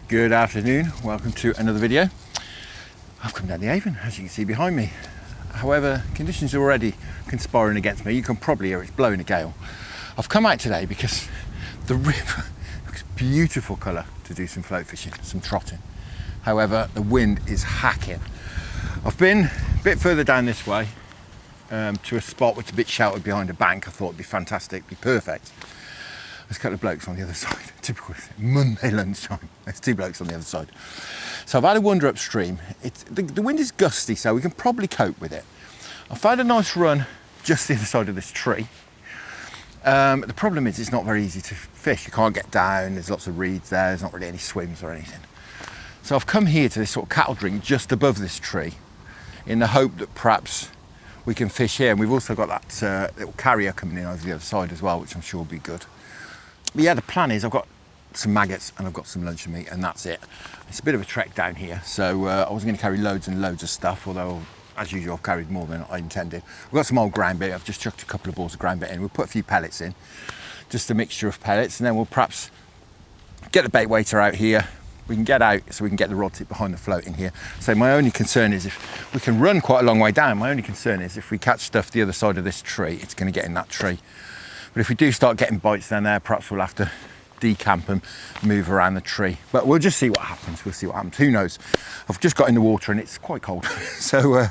Good afternoon, welcome to another video. I've come down the Avon, as you can see behind me. However, conditions are already conspiring against me. You can probably hear it's blowing a gale. I've come out today because the river looks beautiful colour to do some float fishing, some trotting. However, the wind is hacking. I've been a bit further down this way to a spot which is a bit sheltered behind a bank. I thought it'd be fantastic, be perfect. There's a couple of blokes on the other side. Typical Monday lunchtime. There's two blokes on the other side. So I've had a wander upstream. The wind is gusty, so we can probably cope with it. I've found a nice run just the other side of this tree. The problem is it's not very easy to fish. You can't get down. There's lots of reeds there. There's not really any swims or anything. So I've come here to this sort of cattle drink just above this tree in the hope that perhaps we can fish here. And we've also got that little carrier coming in over the other side as well, which I'm sure will be good. But yeah, the plan is I've got some maggots and I've got some luncheon meat, and that's it. It's a bit of a trek down here, so I wasn't going to carry loads and loads of stuff, although as usual I've carried more than I intended. We've got some old ground bait. I've just chucked a couple of balls of ground bait in. We'll put a few pellets in, just a mixture of pellets, and then we'll perhaps get the bait waiter out here. We can get out so we can get the rod tip behind the float in here. So my only concern is if we can run quite a long way down, my only concern is if we catch stuff the other side of this tree, it's going to get in that tree. But if we do start getting bites down there, perhaps we'll have to decamp and move around the tree. But we'll just see what happens. We'll see what happens. Who knows? I've just got in the water and it's quite cold. So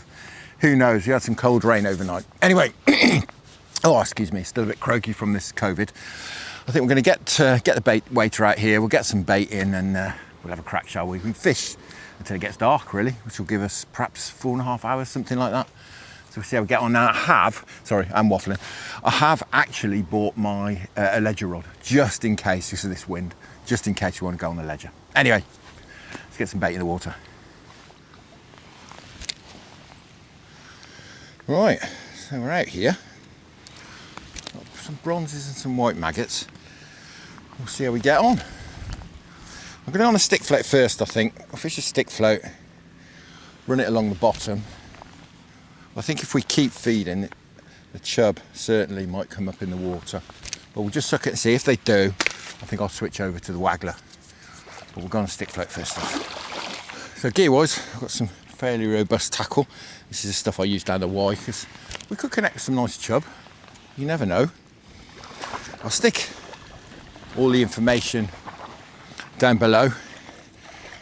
who knows? We had some cold rain overnight. Anyway, oh, excuse me, still a bit croaky from this COVID. I think we're going to get the bait waiter out here. We'll get some bait in and we'll have a crack, shall we? We can fish until it gets dark, really, which will give us perhaps 4.5 hours, something like that. So we'll see how we get on now. Sorry, I'm waffling. I have actually bought my a ledger rod, just in case, because of this wind, just in case you want to go on the ledger. Anyway, let's get some bait in the water. Right, so we're out here. Got some bronzes and some white maggots. We'll see how we get on. I'm going on a stick float first, I think. I'll fish a stick float, run it along the bottom. I think if we keep feeding, the chub certainly might come up in the water. But we'll just suck it and see. If they do, I think I'll switch over to the waggler. But we'll go on a stick float first off. So gear-wise, I've got some fairly robust tackle. This is the stuff I use down the Y, because we could connect some nice chub. You never know. I'll stick all the information down below.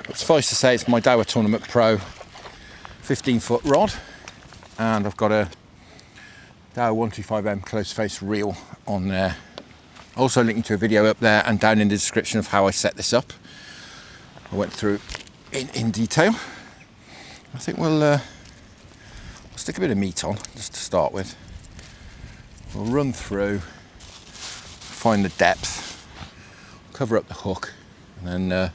But suffice to say, it's my Dower Tournament Pro 15-foot rod. And I've got a Dower 125M close face reel on there. Also linking to a video up there and down in the description of how I set this up. I went through in detail. I think we'll stick a bit of meat on just to start with. We'll run through, find the depth, cover up the hook, and then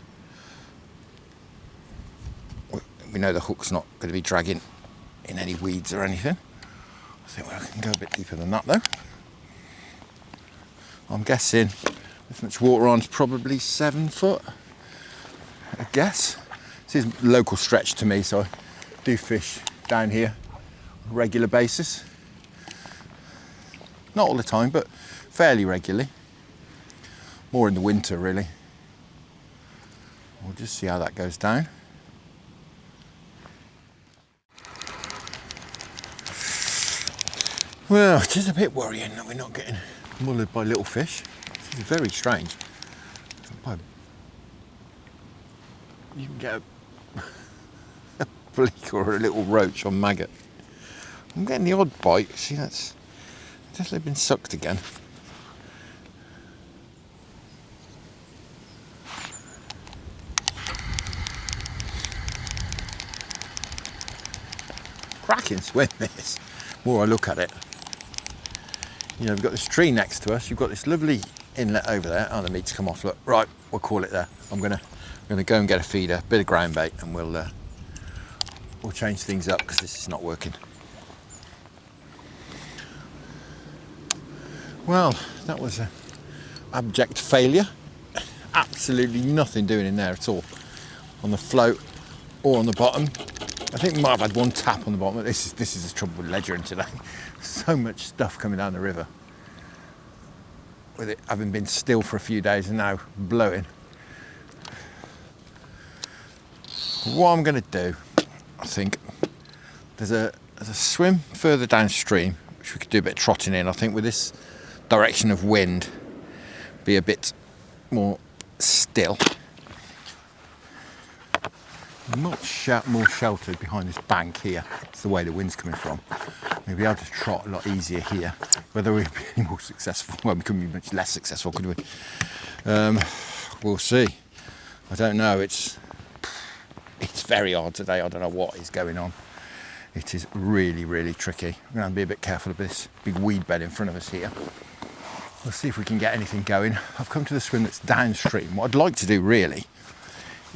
we know the hook's not going to be dragging in any weeds or anything. I think I can go a bit deeper than that though. I'm guessing this much water on's probably 7 foot, I guess. This is local stretch to me, so I do fish down here on a regular basis. Not all the time, but fairly regularly. More in the winter, really. We'll just see how that goes down. Well, it is a bit worrying that we're not getting mullered by little fish. This is very strange. You can get a bleak or a little roach on maggot. I'm getting the odd bite. See, that's definitely been sucked again. Cracking swim, this. The more I look at it. You know, we've got this tree next to us. You've got this lovely inlet over there. Oh, the meat's come off. Look, right, we'll call it there. I'm gonna go and get a feeder, bit of ground bait, and we'll change things up because this is not working. Well, that was an abject failure. Absolutely nothing doing in there at all, on the float or on the bottom. I think we might have had one tap on the bottom. This is the trouble with ledgering today. So much stuff coming down the river. With it having been still for a few days and now blowing. What I'm going to do, I think, there's a swim further downstream, which we could do a bit of trotting in. I think with this direction of wind, be a bit more still. Much more sheltered behind this bank here. It's the way the wind's coming from. We'll be able to trot a lot easier here. Whether we'll be any more successful, well, we couldn't be much less successful, could we? We'll see. I don't know. It's very hard today. I don't know what is going on. It is really, really tricky. I'm going to be a bit careful of this big weed bed in front of us here. We'll see if we can get anything going. I've come to the swim that's downstream. What I'd like to do really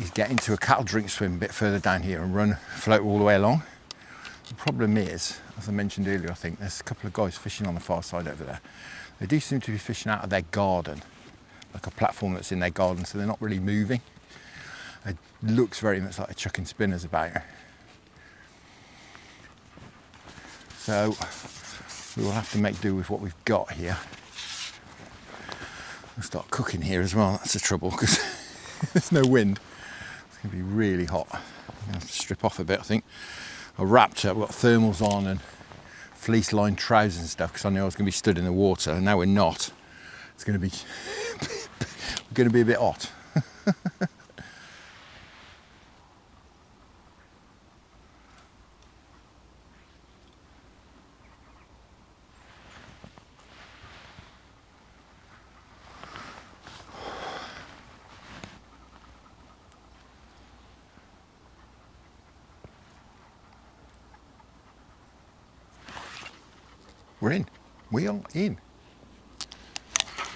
is get into a cattle drink swim a bit further down here and float all the way along. The problem is, as I mentioned earlier, I think there's a couple of guys fishing on the far side over there. They do seem to be fishing out of their garden, like a platform that's in their garden, so they're not really moving. It looks very much like they're chucking spinners about. So we will have to make do with what we've got here. We'll start cooking here as well. That's the trouble, because there's no wind. It's going to be really hot. I'm going to have to strip off a bit, I think. I wrapped up, I've got thermals on and fleece lined trousers and stuff, because I knew I was going to be stood in the water, and now we're not. It's going to be we're going to be a bit hot. We're in. We are in.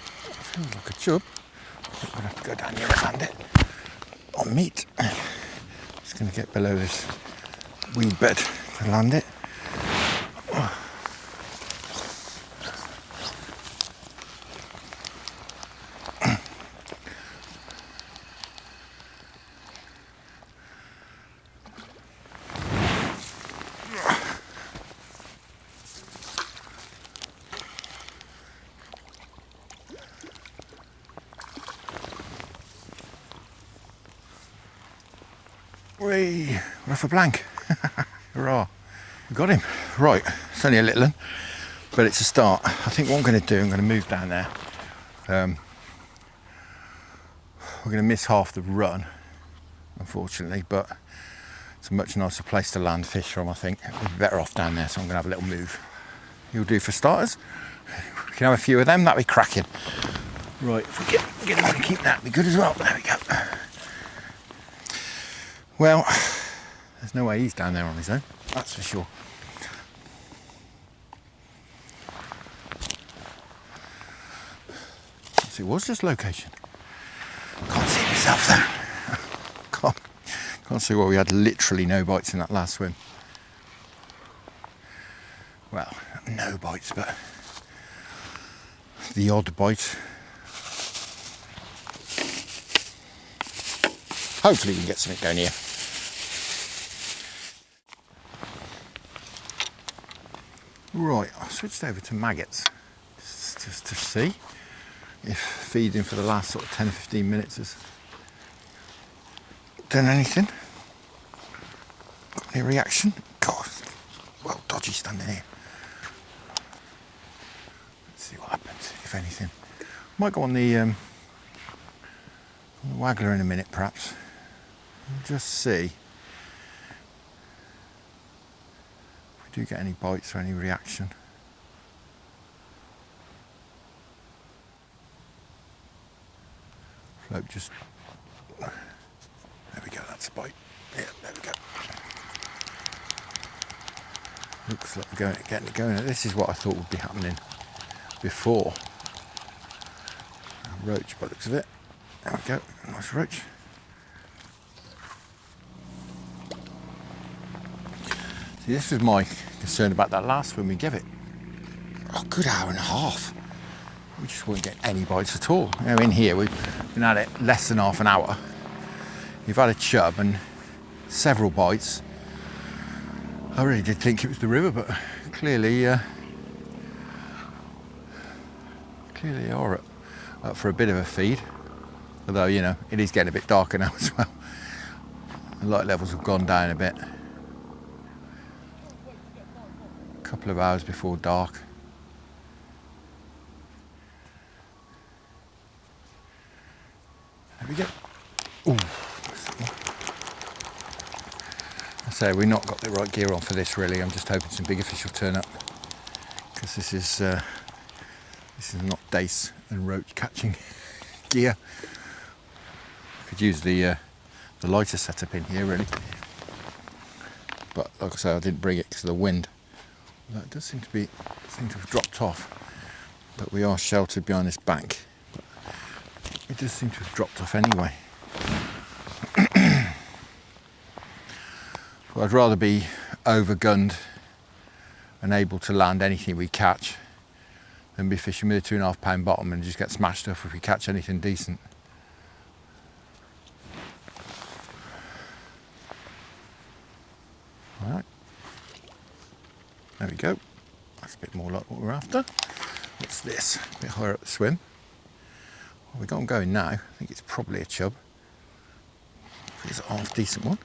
Feels like a chub. I think we're going to have to go down here and land it on meat. Just going to get below this weed bed to land it. We're off a blank. Hurrah. We got him. Right, it's only a little one, but it's a start. I think what I'm going to do, I'm going to move down there. We're going to miss half the run, unfortunately, but it's a much nicer place to land fish from, I think. We'll be better off down there, so I'm going to have a little move. You'll do for starters. We can have a few of them, that'd be cracking. Right, if we get them to keep that, be good as well. There we go. Well, there's no way he's down there on his own, that's for sure. So it was just location. Can't see myself there. Can't see why we had literally no bites in that last swim. Well, no bites, but the odd bite. Hopefully we can get something going here. Right, I switched over to maggots just to see if feeding for the last sort of 10 or 15 minutes has done anything. Got any reaction? God, well dodgy standing here. Let's see what happens, if anything. Might go on the waggler in a minute, perhaps. We'll just see. Do get any bites or any reaction. Float just, there we go, that's a bite. Yeah, there we go. Looks like we're getting it going. This is what I thought would be happening before. A roach by the looks of it. There we go, nice roach. See, this was my concern about that last swim we gave it. A good hour and a half. We just weren't getting any bites at all. You know, in here we've been at it less than half an hour. You've had a chub and several bites. I really did think it was the river, but clearly you are up for a bit of a feed. Although, you know, it is getting a bit darker now as well. The light levels have gone down a bit. A couple of hours before dark. There we go. Ooh. I say we've not got the right gear on for this really. I'm just hoping some bigger fish will turn up, because this is not dace and roach catching gear. Could use the lighter setup in here really, but like I say, I didn't bring it because of the wind. That does seem to have dropped off, but we are sheltered behind this bank. But it does seem to have dropped off anyway. Well, I'd rather be overgunned and able to land anything we catch than be fishing with a 2.5 pound bottom and just get smashed off if we catch anything decent. All right, there we go. That's a bit more like what we're after. What's this? A bit higher up the swim. Well, we've got them going now. I think it's probably a chub. It's a half decent one.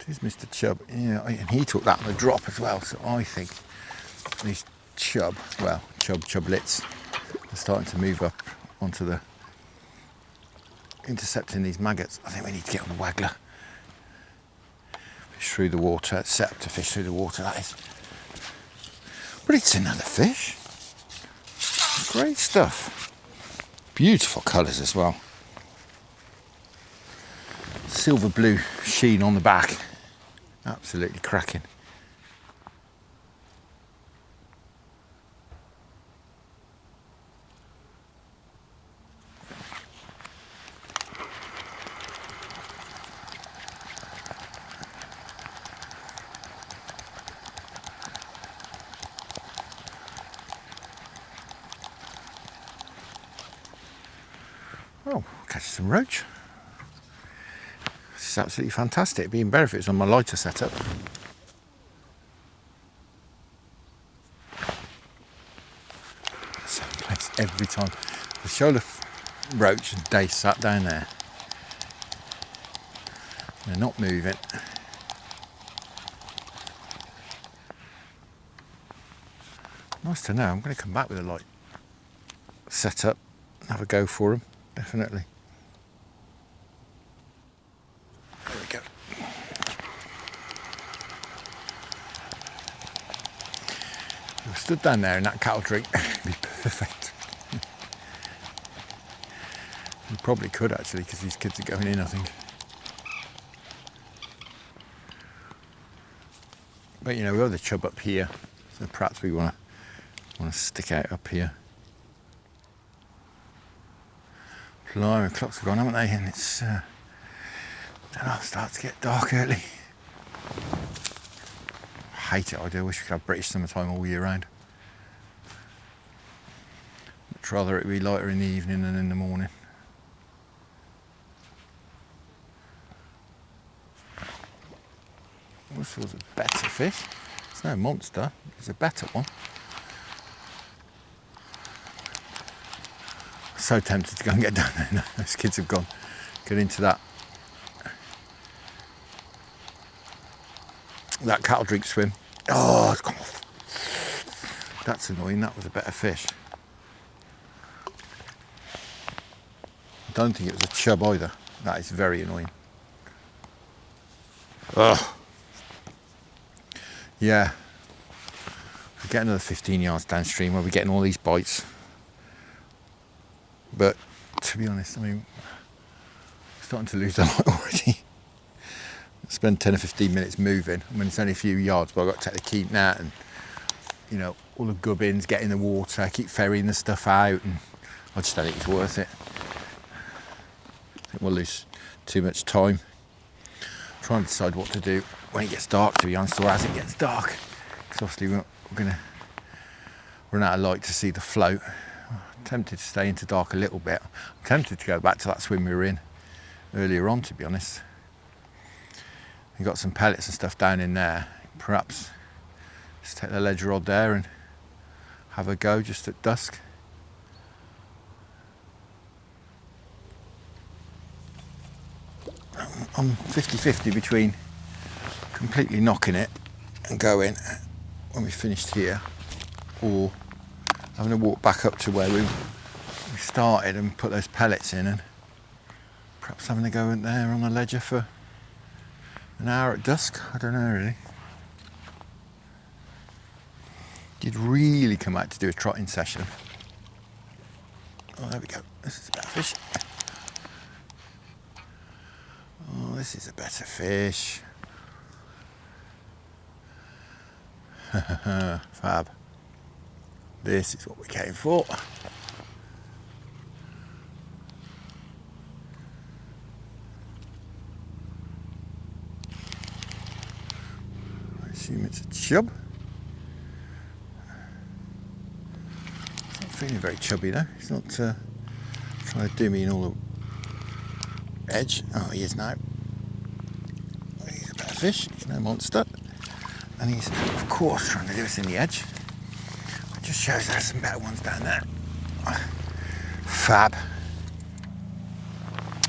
It is Mr. Chub. Yeah, and he took that on the drop as well. So I think these chublets are starting to move up onto the intercepting these maggots. I think we need to get on the waggler. Fish through the water, set up to fish through the water, that is. But it's another fish. Great stuff. Beautiful colours as well. Silver blue sheen on the back. Absolutely cracking. Oh, catch some roach. This is absolutely fantastic. It'd be even better if it was on my lighter setup. Same place every time. The shoulder roach and dace sat down there. They're not moving. Nice to know. I'm going to come back with a light setup and have a go for them. Definitely. There we go. If I stood down there in that cattle drink, it'd be perfect. We probably could actually, because these kids are going in, I think. But you know, we have the chub up here, so perhaps we want to stick out up here. Blimey, clocks have gone, haven't they? And it's starts to get dark early. I hate it. I do wish we could have British summertime all year round. Much rather it be lighter in the evening than in the morning. This was a better fish. It's no monster. It's a better one. So tempted to go and get down there now. Those kids have gone. Get into that cattle drink swim. Oh, it's gone off. That's annoying. That was a better fish. I don't think it was a chub either. That is very annoying. Ugh. Yeah. We get another 15 yards downstream where we're getting all these bites. But to be honest, I mean, I'm starting to lose the light already. Spend 10 or 15 minutes moving. I mean, it's only a few yards, but I've got to take the keep net and, you know, all the gubbins, get in the water, keep ferrying the stuff out, and I just don't think it's worth it. I think we'll lose too much time trying to decide what to do when it gets dark, to be honest, or as it gets dark. Because obviously we're going to run out of light to see the float. I'm tempted to stay into dark a little bit. I'm tempted to go back to that swim we were in earlier on, to be honest. We've got some pellets and stuff down in there. Perhaps just take the ledge rod there and have a go just at dusk. I'm 50-50 between completely knocking it and going when we finished here, or having to walk back up to where we started and put those pellets in, and perhaps having to go in there on the ledger for an hour at dusk. I don't know really. Did really come out to do a trotting session. Oh, there we go. This is a better fish. Oh, this is a better fish. Fab. This is what we came for. I assume it's a chub. It's not feeling very chubby though. He's not trying to do me in all the edge. Oh, he is now. He's a better fish. He's no monster. And he's, of course, trying to do us in the edge. It just shows there's some better ones down there. Fab.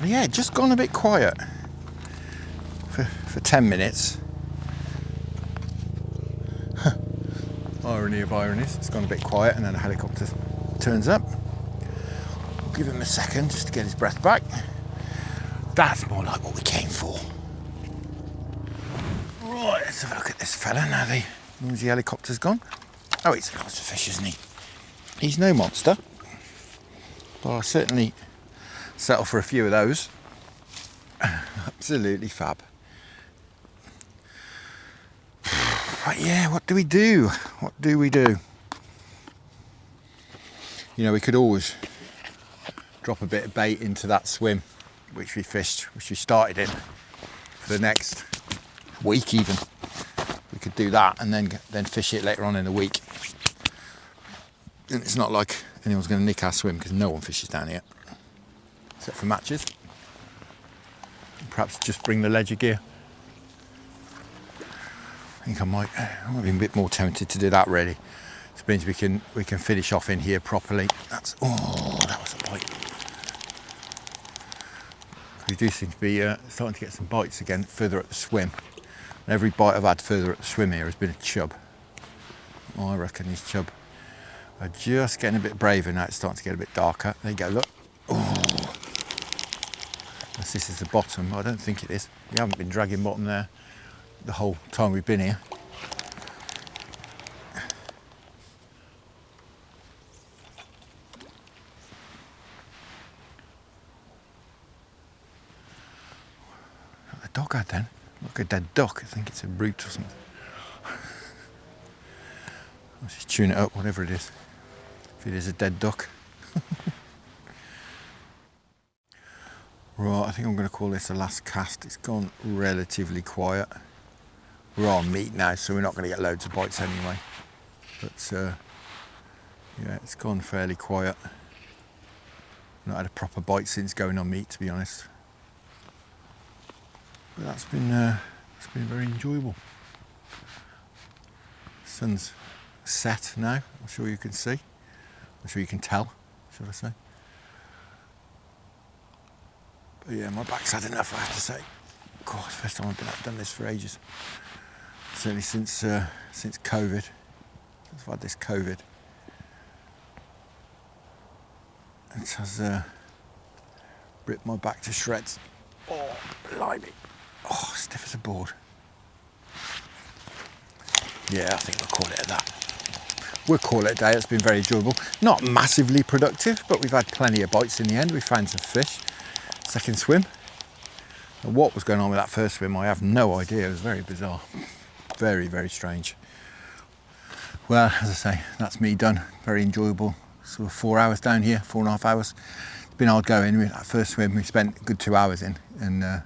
Yeah, just gone a bit quiet for 10 minutes. Irony of ironies, it's gone a bit quiet and then a helicopter turns up. We'll give him a second just to get his breath back. That's more like what we came for. Right, let's have a look at this fella now the noisy helicopter's gone. Oh, he's a nice fish, isn't he? He's no monster, but I'll certainly settle for a few of those. Absolutely fab. But yeah, what do we do? What do we do? You know, we could always drop a bit of bait into that swim which we started in for the next week even. We could do that and then fish it later on in the week. And it's not like anyone's going to nick our swim because no one fishes down here except for matches. And perhaps just bring the ledger gear. I think I might be a bit more tempted to do that really. This means we can finish off in here properly. That was a bite. We do seem to be starting to get some bites again further up the swim. And every bite I've had further up the swim here has been a chub. Oh, I reckon these chub are just getting a bit braver now. It's starting to get a bit darker. There you go, look. Oh, unless this is the bottom. I don't think it is. We haven't been dragging bottom there the whole time we've been here. The dog had then. Look, a dead duck. I think it's a root or something. Let's just tune it up, whatever it is. If it is a dead duck. Right, I think I'm going to call this the last cast. It's gone relatively quiet. We're on meat now, so we're not going to get loads of bites anyway. But yeah, it's gone fairly quiet. Not had a proper bite since going on meat, to be honest. But that's been very enjoyable. Sun's set now. I'm sure you can see. I'm sure you can tell, should I say. But yeah, my back's had enough, I have to say. God, first time I've done this for ages. Certainly since COVID. Since I've had this COVID. It has ripped my back to shreds. Oh, blimey. Oh, stiff as a board. Yeah, I think we'll call it a that. We'll call it a day. It's been very enjoyable. Not massively productive, but we've had plenty of bites in the end. We found some fish. Second swim. And what was going on with that first swim, I have no idea. It was very bizarre. Very, very strange. Well, as I say, that's me done. Very enjoyable. Sort of 4 hours down here, 4.5 hours. It's been hard going. That first swim, we spent a good 2 hours in, and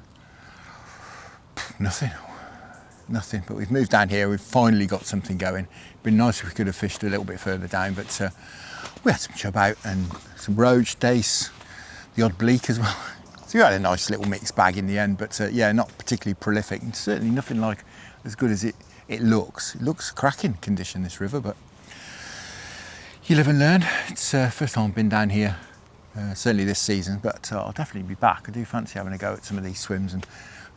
nothing. But we've moved down here. We've finally got something going. It'd been nice if we could have fished a little bit further down, but we had some chub out and some roach, dace, the odd bleak as well. So we had a nice little mixed bag in the end, but yeah, not particularly prolific, and certainly nothing like as good as it looks. It looks cracking condition, this river, but you live and learn. It's first time I've been down here, certainly this season, but I'll definitely be back. I do fancy having a go at some of these swims and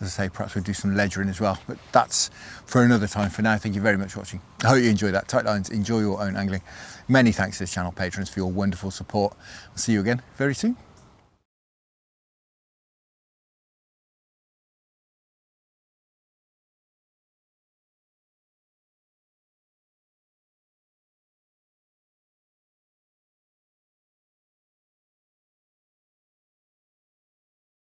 As I say, perhaps we'll do some ledgering as well, but that's for another time. For now, thank you very much for watching. I hope you enjoyed that. Tight lines, enjoy your own angling. Many thanks to this channel patrons for your wonderful support. I'll see you again very soon.